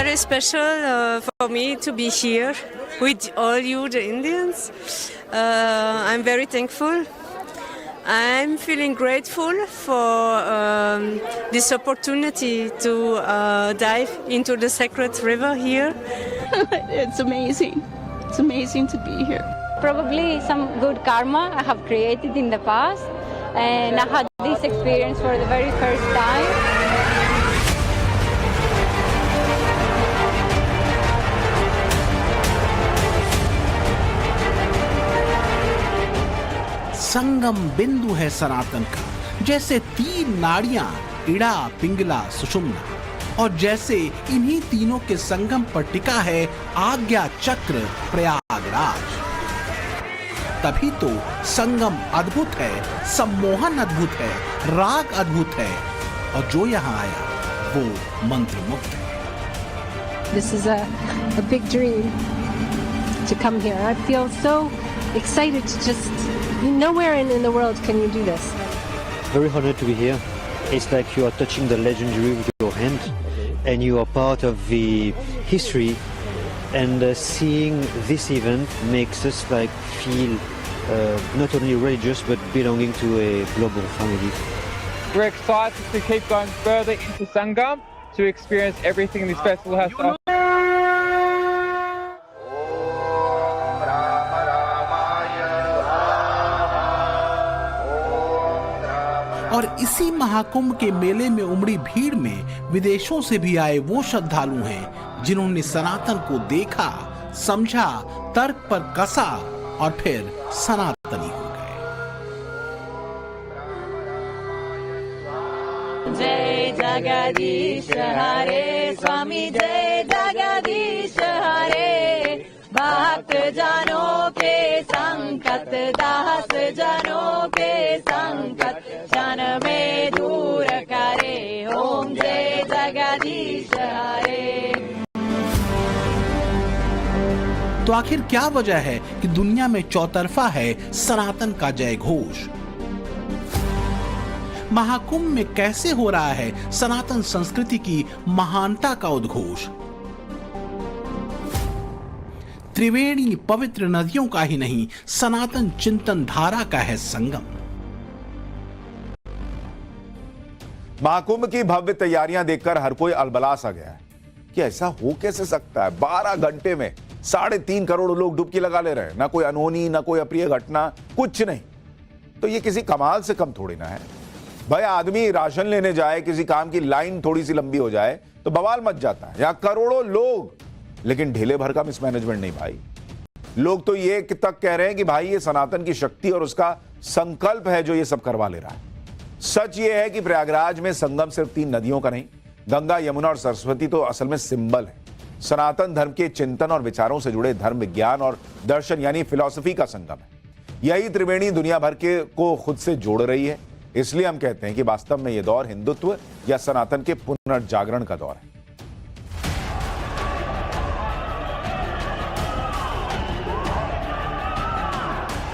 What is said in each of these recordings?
very special for me to be here with all you, the Indians. I'm very thankful. I'm feeling grateful for this opportunity to dive into the sacred river here. It's amazing. It's amazing to be here. Probably some good karma I have created in the past, and I had this experience for the very first time. संगम बिंदु है सनातन का, जैसे 3 नाड़ियां इड़ा, पिंगला, सुषुम्ना, और जैसे इन्हीं तीनों के संगम पर टिका है आज्ञा चक्र प्रयागराज। तभी तो संगम अद्भुत है, सम्मोहन अद्भुत है, राग अद्भुत है, और जो यहाँ आया वो मंत्र मुक्त है। This is a big dream to come here. I feel so excited to just, nowhere in the world can you do this. Very honored to be here. It's like you are touching the legendary with your hand, and you are part of the history, and seeing this event makes us like feel not only religious but belonging to a global family. We're excited to keep going further into Sangam to experience everything this festival has to offer. और इसी महाकुंभ के मेले में उमड़ी भीड़ में विदेशों से भी आए वो श्रद्धालु हैं जिन्होंने सनातन को देखा, समझा, तर्क पर कसा और फिर सनातनी हो गए। जय जगदीश हरे स्वामी, जय जगदीश हरे, भक्त जनों के संकट, दास जनों के संकट क्षण में दूर करे, ओम जय जगदीश हरे। तो आखिर क्या वजह है कि दुनिया में चौतरफा है सनातन का जय घोष? महाकुंभ में कैसे हो रहा है सनातन संस्कृति की महानता का उद्घोष? त्रिवेणी पवित्र नदियों का ही नहीं, सनातन चिंतन धारा का है संगम। महाकुंभ की भव्य तैयारियां देखकर हर कोई अलबला सा गया है कि ऐसा हो कैसे सकता है। 12 घंटे में 3.5 करोड़ लोग डुबकी लगा ले रहे हैं, ना कोई अनहोनी, ना कोई अप्रिय घटना, कुछ नहीं। तो ये किसी कमाल से कम थोड़ी ना है भाई। आदमी राशन लेने जाए, किसी काम की लाइन थोड़ी सी लंबी हो जाए तो बवाल मच जाता है। यहां करोड़ों लोग, लेकिन ढीले भर का मिसमैनेजमेंट नहीं भाई। लोग तो ये तक कह रहे हैं कि भाई ये सनातन की शक्ति और उसका संकल्प है जो ये सब करवा ले रहा है। सच ये है कि प्रयागराज में संगम सिर्फ 3 नदियों का नहीं, गंगा, यमुना और सरस्वती तो असल में सिंबल है। सनातन धर्म के चिंतन और विचारों से जुड़े धर्म, विज्ञान और दर्शन यानी फिलॉसफी का संगम है। यही त्रिवेणी दुनिया भर के को खुद से जोड़ रही है। इसलिए हम कहते हैं कि वास्तव में यह दौर हिंदुत्व या सनातन के पुनर्जागरण का दौर है।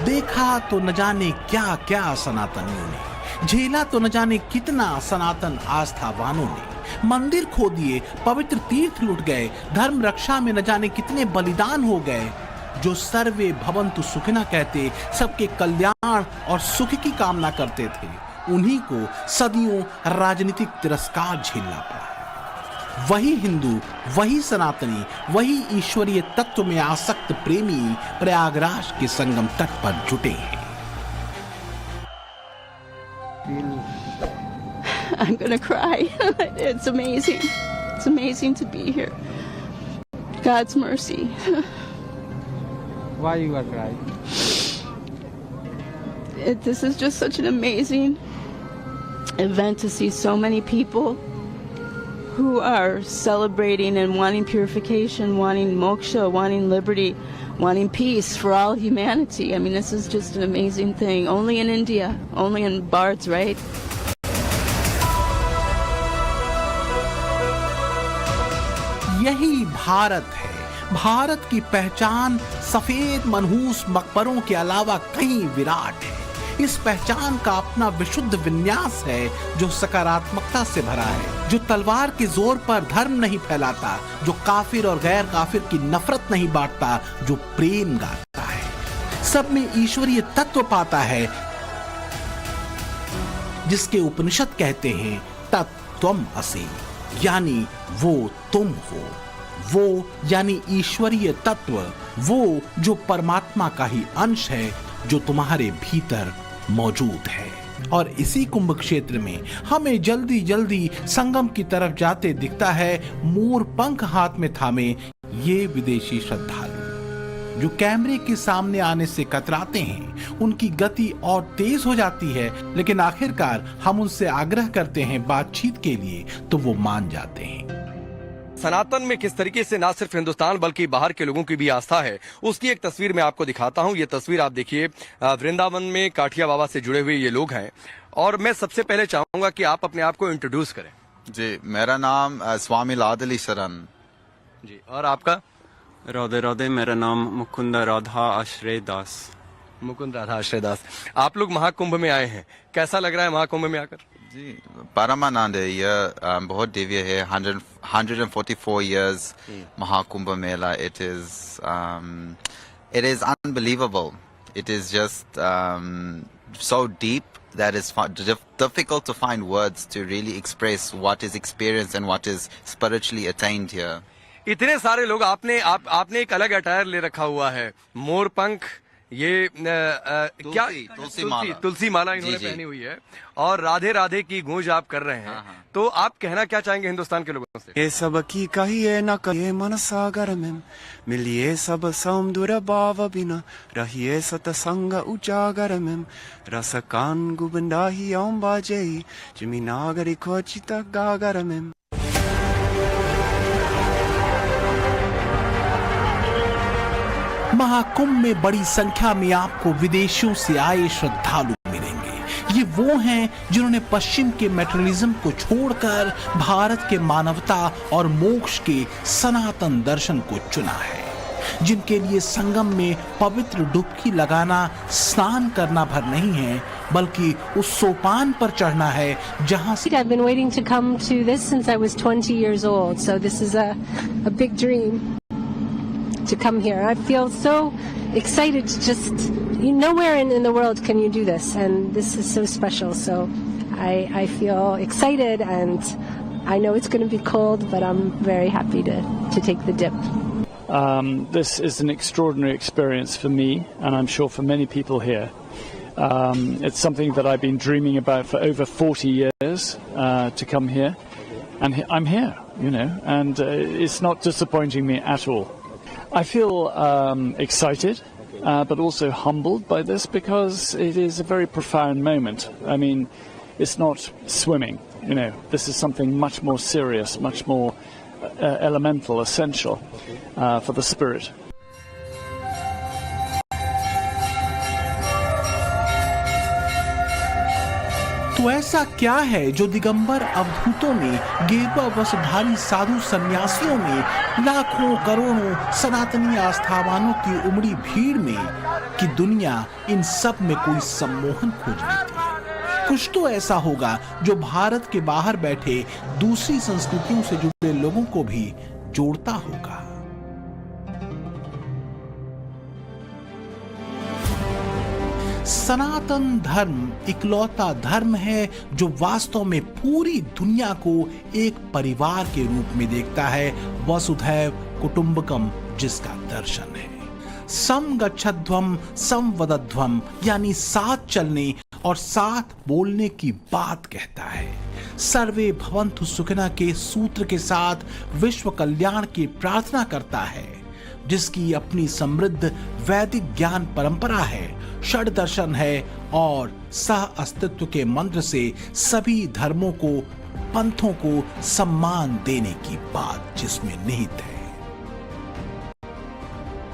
देखा तो न जाने क्या क्या सनातनियों ने, झेला तो न जाने कितना सनातन आस्थावानों ने। मंदिर खो दिए, पवित्र तीर्थ लुट गए, धर्म रक्षा में न जाने कितने बलिदान हो गए। जो सर्वे भवन्तु सुखिनः कहते, सबके कल्याण और सुख की कामना करते थे, उन्हीं को सदियों राजनीतिक तिरस्कार झेलना पड़ा। वही हिंदू, वही सनातनी, वही ईश्वरीय तत्व में आसक्त प्रेमी प्रयागराज के संगम तट पर जुटे हैं। I'm gonna cry. It's amazing. It's amazing to be here. God's mercy. Why you are crying? This is just such an amazing event to see so many people who are celebrating and wanting purification, wanting moksha, wanting liberty, wanting peace for all humanity. I mean, this is just an amazing thing. Only in India, only in Bards, right? यही भारत है। भारत की पहचान सफेद मनहूस मकबरों के अलावा कहीं विराट है। इस पहचान का अपना विशुद्ध विन्यास है जो सकारात्मकता से भरा है, जो तलवार के जोर पर धर्म नहीं फैलाता, जो काफिर और गैर काफिर की नफरत नहीं बांटता, जो प्रेम गाता है, सब में ईश्वरीय तत्व पाता है, जिसके उपनिषद कहते हैं तत्त्वम असि, यानी वो तुम हो। वो यानी ईश्वरीय तत्व, वो जो परमात्मा का ही अंश है जो तुम्हारे भीतर मौजूद है। और इसी कुंभ क्षेत्र में हमें जल्दी जल्दी संगम की तरफ जाते दिखता है मोर पंख हाथ में थामे ये विदेशी श्रद्धालु, जो कैमरे के सामने आने से कतराते हैं। उनकी गति और तेज हो जाती है, लेकिन आखिरकार हम उनसे आग्रह करते हैं बातचीत के लिए तो वो मान जाते हैं। सनातन में किस तरीके से ना सिर्फ हिंदुस्तान बल्कि बाहर के लोगों की भी आस्था है, उसकी एक तस्वीर मैं आपको दिखाता हूं। ये तस्वीर आप देखिए, वृंदावन में काठिया बाबा से जुड़े हुए ये लोग हैं। और मैं सबसे पहले चाहूंगा कि आप अपने आप को इंट्रोड्यूस करें। जी, मेरा नाम स्वामी लादली शरण जी। और आपका? राधे राधे, मेरा नाम मुकुंद राधा आश्रय दास। मुकुंद राधा आश्रय दास। आप लोग महाकुंभ में आए हैं, कैसा लग रहा है महाकुंभ में आकर? जी, परमानंद है। यह बहुत दिव्य है। 144 years Mahakumbh Mela. It is unbelievable. It is just so deep that it's difficult to find words to really express what is experienced and what is spiritually attained here. इतने सारे लोग, आपने एक अलग अटायर ले रखा हुआ है, मोर पंख, ये क्या तुलसी माला इन्होंने पहनी हुई है और राधे राधे की गूंज आप कर रहे हैं। तो आप कहना क्या चाहेंगे हिंदुस्तान के लोगों से? ये सब की कहिए न कहिए मन सागर में, मिलिए सब सौंदर्य भाव बिना, रहिए सतसंग उजागर में, रस कान गुबंदाही ओम बाजे, जिमी नागरी खोचित गागर में। महाकुंभ में बड़ी संख्या में आपको विदेशों से आए श्रद्धालु मिलेंगे। ये वो हैं जिन्होंने पश्चिम के मेटेरियलिज्म को छोड़कर भारत के मानवता और मोक्ष के सनातन दर्शन को चुना है, जिनके लिए संगम में पवित्र डुबकी लगाना स्नान करना भर नहीं है, बल्कि उस सोपान पर चढ़ना है जहां से I've been waiting to come to this since I was 20 years old, so this is a big dream to come here. I feel so excited to just, nowhere in the world can you do this, and this is so special. So I feel excited, and I know it's going to be cold, but I'm very happy to take the dip. This is an extraordinary experience for me, and I'm sure for many people here. It's something that I've been dreaming about for over 40 years, to come here, and I'm here, and it's not disappointing me at all. I feel excited, but also humbled by this, because it is a very profound moment. I mean, it's not swimming, this is something much more serious, much more elemental, essential for the spirit. तो ऐसा क्या है जो दिगंबर अवधूतों में, गेरुआ वस्त्रधारी साधु सन्यासियों में, लाखों करोड़ों सनातनी आस्थावानों की उमड़ी भीड़ में, कि दुनिया इन सब में कोई सम्मोहन खोज लेती है? कुछ तो ऐसा होगा जो भारत के बाहर बैठे दूसरी संस्कृतियों से जुड़े लोगों को भी जोड़ता होगा। सनातन धर्म इकलौता धर्म है जो वास्तव में पूरी दुनिया को एक परिवार के रूप में देखता है। वसुधैव कुटुंबकम जिसका दर्शन है। सम गच्छध्वम सम वदध्वम, यानी साथ चलने और साथ बोलने की बात कहता है। सर्वे भवन्तु सुखिनः के सूत्र के साथ विश्व कल्याण की प्रार्थना करता है, जिसकी अपनी समृद्ध वैदिक ज्ञान परंपरा है, षड दर्शन है और सह अस्तित्व के मंत्र से सभी धर्मों को, पंथों को सम्मान देने की बात जिसमें निहित है।